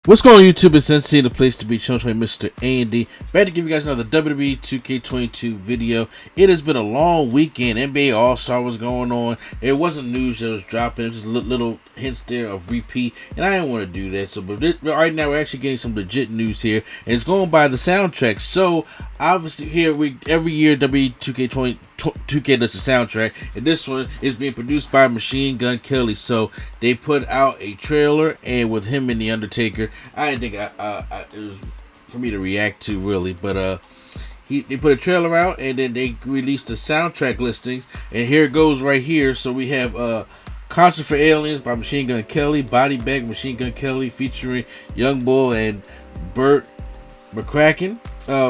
What's going on YouTube? It's NC, the place to be, channel Mr. A&D. Back to give you guys another WWE 2K22 video. It has been a long weekend. NBA All-Star was going on. It wasn't news that was dropping. It was just little hints there of repeat. And I didn't want to do that. So, but right now we're actually getting some legit news here. And it's going by the soundtrack. So, obviously here, every year WWE 2K does the soundtrack, and this one is being produced by Machine Gun Kelly. So they put out a trailer, and with him and the Undertaker, I didn't think it was for me to react to really, but they put a trailer out, and then they released the soundtrack listings, and here it goes right here. So we have Concert for Aliens by Machine Gun Kelly, Body Bag Machine Gun Kelly featuring Young Bull and Burt McCracken,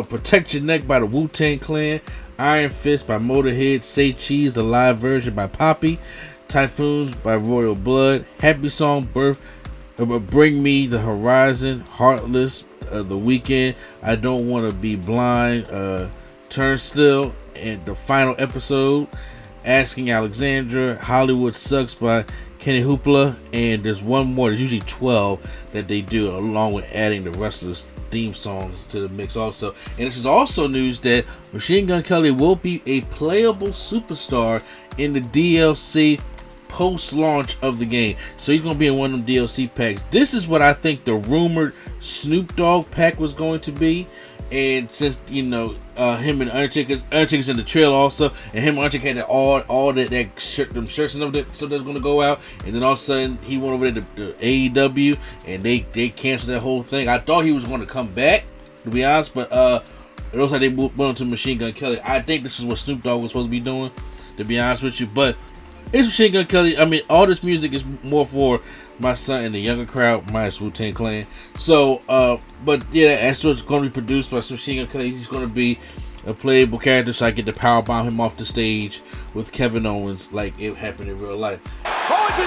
Protect Your Neck by the Wu-Tang Clan, Iron Fist by Motorhead, Say Cheese, the live version by Poppy, Typhoons by Royal Blood, Happy Song Bring Me the Horizon, Heartless, The Weeknd, I Don't Want to Be Blind, Turnstile, and the final episode, Asking Alexandra, Hollywood Sucks by Kenny Hoopla, and there's one more. There's usually 12 that they do, along with adding the rest of the theme songs to the mix also. And this is also news that Machine Gun Kelly will be a playable superstar in the DLC post-launch of the game. So he's going to be in one of them DLC packs. This is what I think the rumored Snoop Dogg pack was going to be. And since, you know, him and Undertaker's in the trailer also, and him and Undertaker had all that shirt, them shirts and everything, so that's going to go out, and then all of a sudden he went over there to AEW, and they canceled that whole thing. I thought he was going to come back, to be honest, but it looks like they went on to Machine Gun Kelly. I think this is what Snoop Dogg was supposed to be doing, to be honest with you, but it's Machine Gun Kelly. I mean, all this music is more for my son and the younger crowd, minus Wu-Tang Clan. So, but yeah, that's what's going to be produced by Machine Gun Kelly. He's going to be a playable character, so I get to powerbomb him off the stage with Kevin Owens, like it happened in real life. Owens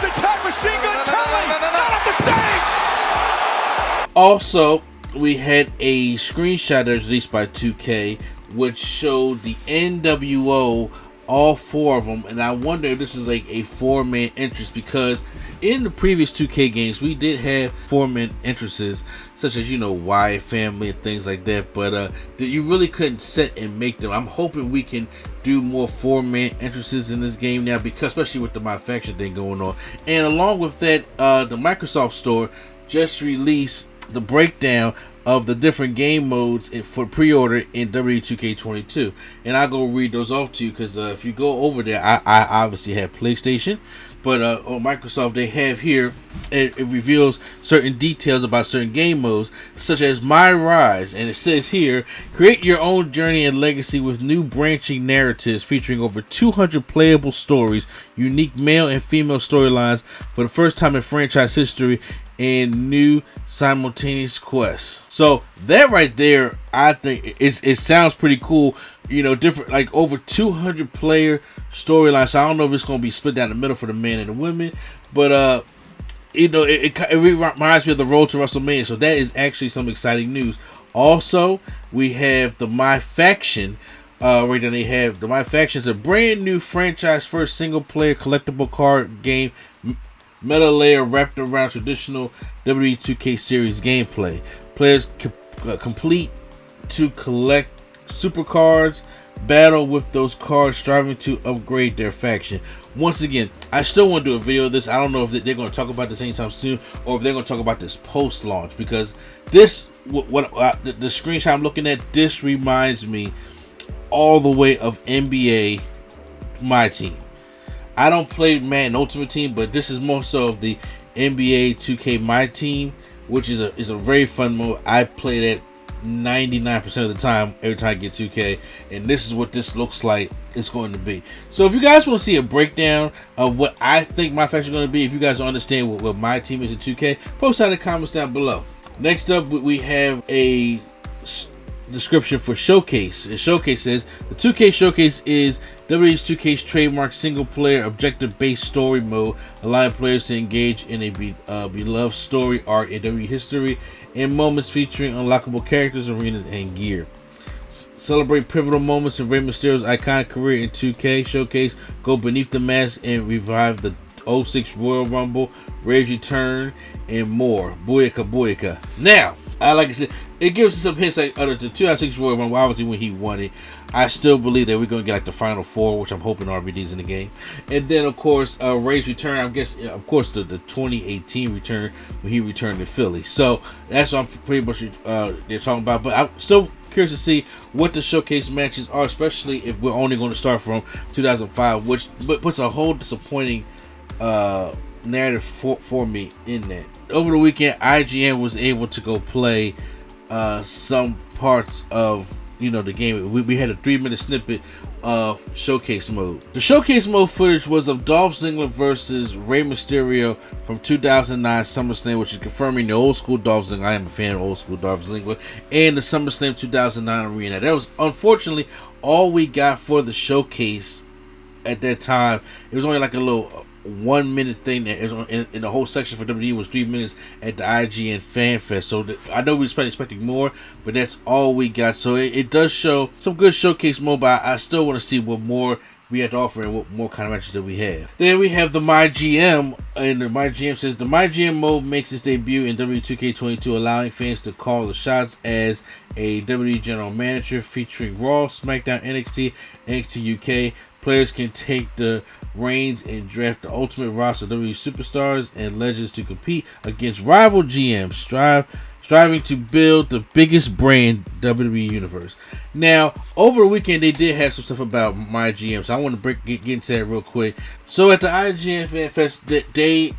attack Machine Gun Kelly, not off the stage. Also, we had a screenshot that was released by 2K, which showed the NWO. All four of them, and I wonder if this is like a four-man entrance, because in the previous 2K games we did have four-man entrances, such as, you know, Wyatt family and things like that, but that you really couldn't set and make them. I'm hoping we can do more four-man entrances in this game now, because especially with the MyFaction thing going on. And along with that, the Microsoft Store just released the breakdown of the different game modes for pre-order in WWE 2K22, and I'll go read those off to you, because if you go over there, I obviously have PlayStation, but on Microsoft they have here, it reveals certain details about certain game modes, such as MyRise, and it says here, create your own journey and legacy with new branching narratives featuring over 200 playable stories, unique male and female storylines for the first time in franchise history, and new simultaneous quests. So that right there, I think it sounds pretty cool. You know, different, like over 200 player storylines. So I don't know if it's going to be split down the middle for the men and the women, but you know, it reminds me of the road to WrestleMania. So that is actually some exciting news. Also, we have the MyFaction. Right then they have the MyFaction is a brand new franchise first single player collectible card game. Meta layer wrapped around traditional WWE 2K series gameplay. Players complete to collect super cards, battle with those cards, striving to upgrade their faction. Once again, I still want to do a video of this. I don't know if they're going to talk about this anytime soon, or if they're going to talk about this post-launch, because this, the screenshot I'm looking at, this reminds me all the way of NBA My Team. I don't play Madden Ultimate Team, but this is more so of the NBA 2K My Team, which is a very fun mode. I play that 99% of the time every time I get 2K, and this is what this looks like it's going to be. So if you guys want to see a breakdown of what I think MyFaction is going to be, if you guys don't understand what My Team is in 2K, post down in the comments down below. Next up, we have a description for Showcase. The Showcase says the 2K Showcase is WWE's 2K's trademark single-player objective-based story mode, allowing players to engage in a beloved story arc in WWE history and moments featuring unlockable characters, arenas, and gear. Celebrate pivotal moments in Rey Mysterio's iconic career in 2K Showcase. Go beneath the mask and revive the 06 Royal Rumble, Ray's return, and more. Booyaka booyaka. Now, like I said, it gives us some hints like the 2006 Royal Rumble, obviously when he won it. I still believe that we're going to get like the Final Four, which I'm hoping RVD's in the game. And then, of course, Ray's return, I guess, of course, the 2018 return when he returned to Philly. So that's what I'm pretty much they're talking about. But I'm still curious to see what the showcase matches are, especially if we're only going to start from 2005, which puts a whole disappointing narrative for me in that. Over the weekend, IGN was able to go play some parts of the game. We had a 3-minute snippet of showcase mode. The showcase mode footage was of Dolph Ziggler versus Rey Mysterio from 2009 SummerSlam, which is confirming the old school Dolph Ziggler. I am a fan of old school Dolph Ziggler, and the SummerSlam 2009 arena. That was unfortunately all we got for the showcase at that time. It was only like a little 1-minute thing that is in the whole section for WWE was 3 minutes at the IGN Fan Fest. So I know we were expecting more, but that's all we got. So it does show some good showcase mode, but I still want to see what more we have to offer and what more kind of matches that we have. Then we have the MyGM, and the MyGM says the MyGM mode makes its debut in WWE2K22, allowing fans to call the shots as a WWE General Manager, featuring Raw, Smackdown, NXT, NXT UK. Players can take the reins and draft the ultimate roster of WWE superstars and legends to compete against rival GMs, striving to build the biggest brand WWE universe. Now, over the weekend, they did have some stuff about MyGM, so I want to get into that real quick. So at the IGN Fan Fest, they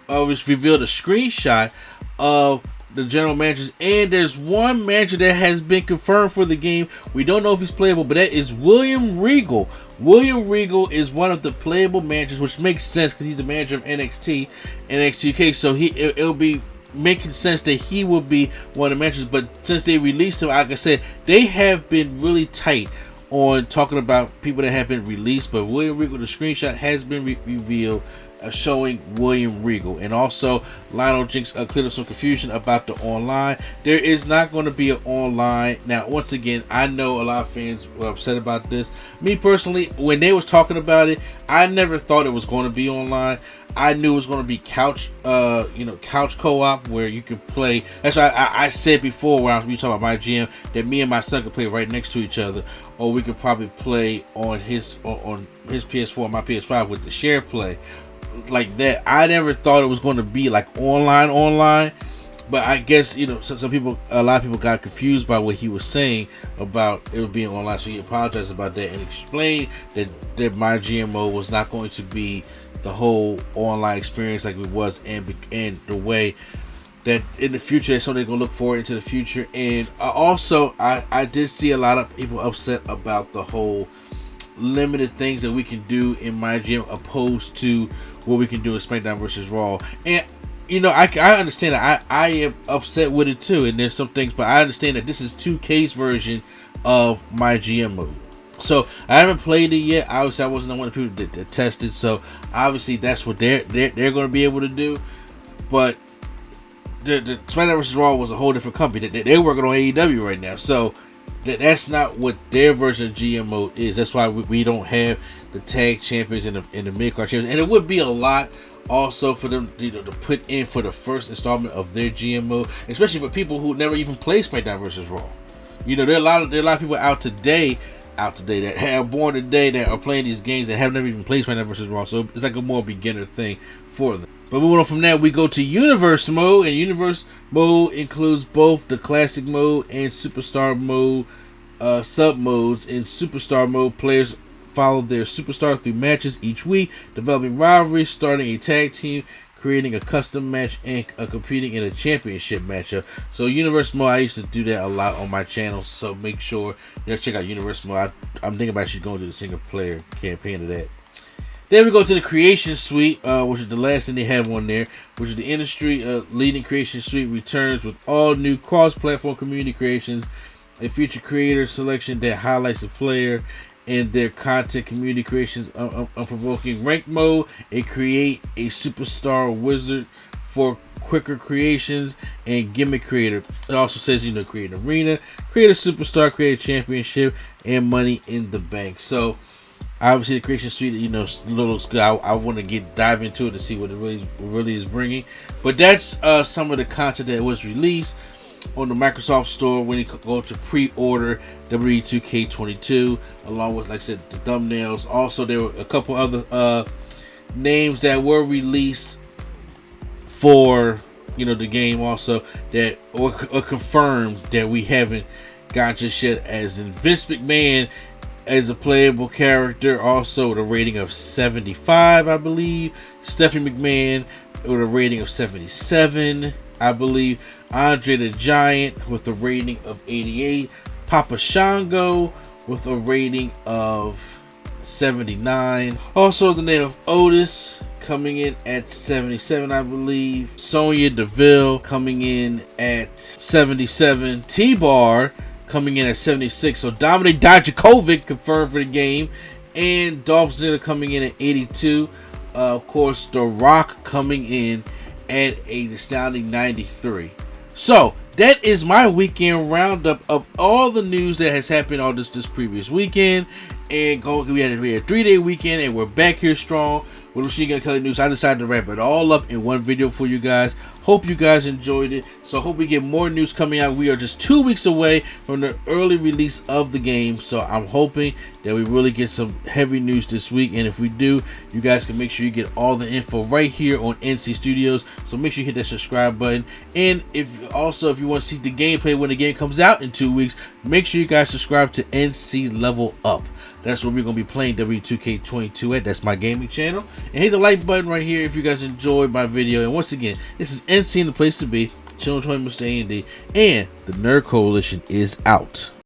revealed a screenshot of the general managers, and there's one manager that has been confirmed for the game. We don't know if he's playable, but that is William Regal. William Regal is one of the playable managers, which makes sense because he's the manager of NXT UK, so it'll be making sense that he will be one of the managers. But since they released him, like I said, they have been really tight on talking about people that have been released, but William Regal, the screenshot has been revealed, showing William Regal. And also Lionel Jinx cleared up some confusion about the online. There is not going to be an online. Now, once again, I know a lot of fans were upset about this. Me personally, when they was talking about it, I never thought it was going to be online. I knew it was going to be couch co-op where you could play. That's why I said before when I was talking about MyGM that me and my son could play right next to each other, or we could probably play on his PS4 and my PS5 with the share play like that. I never thought it was going to be like online, but I guess a lot of people got confused by what he was saying about it being online. So he apologized about that and explained that MyGM mode was not going to be the whole online experience like it was, and the way that in the future that's something they're gonna look forward into the future. And also I did see a lot of people upset about the whole limited things that we can do in MyGM opposed to what we can do in SmackDown versus Raw. And I understand that. I am upset with it too, and there's some things, but I understand that this is 2K's version of MyGM mode. So I haven't played it yet. Obviously, I wasn't one of the people that tested, so obviously that's what they're going to be able to do. But the SmackDown vs. Raw was a whole different company. They're working on AEW right now, so that's not what their version of GM mode is. That's why we don't have the tag champions and the mid-card champions, and it would be a lot also for them to put in for the first installment of their GM mode, especially for people who never even played SmackDown vs. Raw. There are a lot of people out today that are born today that are playing these games that have never even played SmackDown vs. Raw, so it's like a more beginner thing for them. But moving on from that, we go to Universe mode, and Universe mode includes both the Classic mode and Superstar mode sub modes. In Superstar mode, players follow their superstar through matches each week, developing rivalries, starting a tag team, creating a custom match, and competing in a championship matchup. So Universe mode, I used to do that a lot on my channel, so make sure check out Universe mode. I'm thinking about actually going to the single player campaign of that. Then we go to the Creation Suite, which is the last thing they have on there, which is the industry leading Creation Suite returns with all new cross-platform community creations, a feature creator selection that highlights the player and their content, community creations, unprovoking rank mode, and create a superstar wizard for quicker creations, and gimmick creator. It also says create an arena, create a superstar, create a championship, and money in the bank. So Obviously, the creation suite, looks good. I want to dive into it to see what it really is bringing. But that's some of the content that was released on the Microsoft Store when you go to pre-order WWE 2K22, along with, like I said, the thumbnails. Also, there were a couple other names that were released for the game also that or confirmed that we haven't got just yet, as in Vince McMahon as a playable character, also with a rating of 75, I believe. Stephanie McMahon with a rating of 77, I believe. Andre the Giant with a rating of 88. Papa Shango with a rating of 79. Also, the name of Otis coming in at 77, I believe. Sonya Deville coming in at 77. T-Bar coming in at 76. So Dominic Dijakovic confirmed for the game. And Dolph Ziggler coming in at 82. Of course, The Rock coming in at an astounding 93. So that is my weekend roundup of all the news that has happened all this previous weekend. And we had a 3-day weekend, and we're back here strong with Machine Gun Kelly news. I decided to wrap it all up in one video for you guys. Hope you guys enjoyed it. So hope we get more news coming out. We are just 2 weeks away from the early release of the game. So I'm hoping that we really get some heavy news this week. And if we do, you guys can make sure you get all the info right here on NC Studios. So make sure you hit that subscribe button. And if you want to see the gameplay when the game comes out in 2 weeks, make sure you guys subscribe to NC Level Up. That's where we're going to be playing W2K22 at. That's my gaming channel. And hit the like button right here if you guys enjoyed my video. And once again, this is NC, the place to be. Chillin' with Mr. A&D. And the Nerd Coalition is out.